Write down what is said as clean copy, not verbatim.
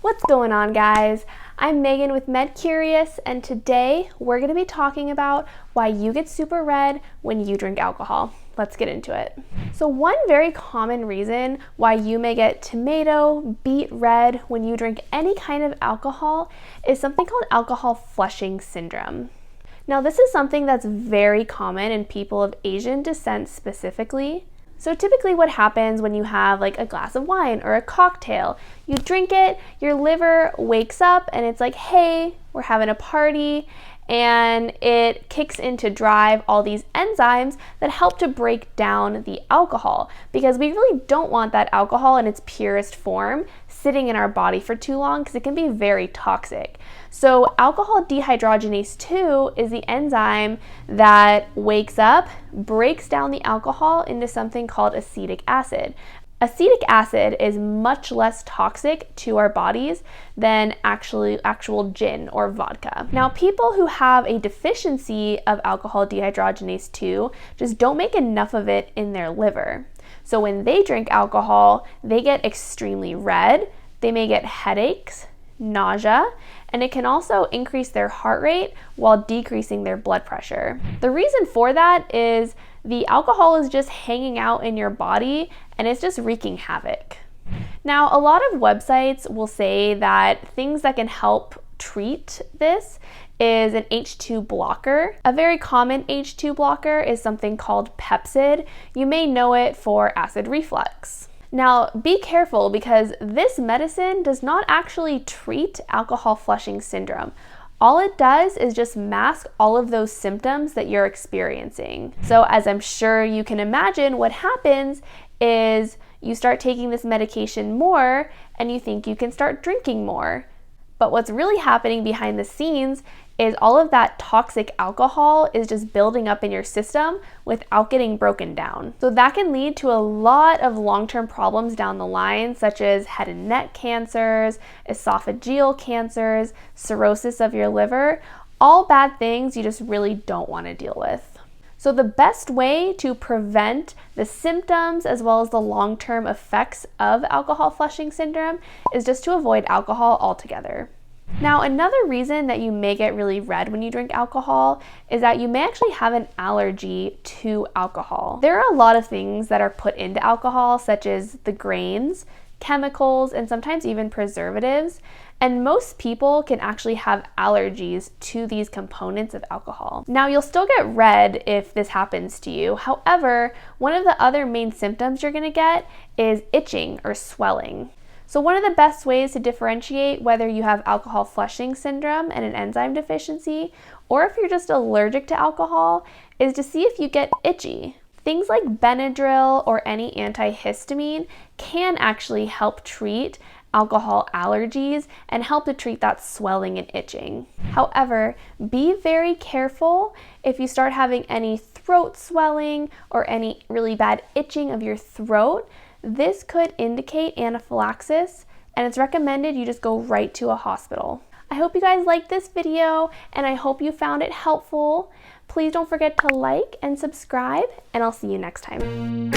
What's going on, guys? I'm Megan with MedCurious, and today we're going to be talking about why you get super red when you drink alcohol. Let's get into it. So one very common reason why you may get tomato, beet red when you drink any kind of alcohol is something called alcohol flushing syndrome. Now, this is something that's very common in people of Asian descent specifically. So typically what happens when you have like a glass of wine or a cocktail, you drink it, your liver wakes up and it's like, hey, we're having a party, and it kicks into drive all these enzymes that help to break down the alcohol, because we really don't want that alcohol in its purest form sitting in our body for too long because it can be very toxic. So alcohol dehydrogenase 2 is the enzyme that wakes up, breaks down the alcohol into something called acetic acid. Acetic acid is much less toxic to our bodies than actual gin or vodka. Now, people who have a deficiency of alcohol dehydrogenase 2 just don't make enough of it in their liver. So when they drink alcohol, they get extremely red, they may get headaches, nausea, and it can also increase their heart rate while decreasing their blood pressure. The reason for that is the alcohol is just hanging out in your body and it's just wreaking havoc. Now, a lot of websites will say that things that can help treat this is an H2 blocker. A very common H2 blocker is something called Pepcid. You may know it for acid reflux. Now, be careful because this medicine does not actually treat alcohol flushing syndrome. All it does is just mask all of those symptoms that you're experiencing. So as I'm sure you can imagine, what happens is you start taking this medication more and you think you can start drinking more. But what's really happening behind the scenes is all of that toxic alcohol is just building up in your system without getting broken down. So that can lead to a lot of long-term problems down the line, such as head and neck cancers, esophageal cancers, cirrhosis of your liver, all bad things you just really don't want to deal with. So the best way to prevent the symptoms as well as the long-term effects of alcohol flushing syndrome is just to avoid alcohol altogether. Now, another reason that you may get really red when you drink alcohol is that you may actually have an allergy to alcohol. There are a lot of things that are put into alcohol, such as the grains, chemicals, and sometimes even preservatives. And most people can actually have allergies to these components of alcohol. Now, you'll still get red if this happens to you. However, one of the other main symptoms you're gonna get is itching or swelling. So one of the best ways to differentiate whether you have alcohol flushing syndrome and an enzyme deficiency, or if you're just allergic to alcohol, is to see if you get itchy. Things like Benadryl or any antihistamine can actually help treat alcohol allergies and help to treat that swelling and itching. However, be very careful if you start having any throat swelling or any really bad itching of your throat. This could indicate anaphylaxis, and it's recommended you just go right to a hospital. I hope you guys liked this video, and I hope you found it helpful. Please don't forget to like and subscribe, and I'll see you next time.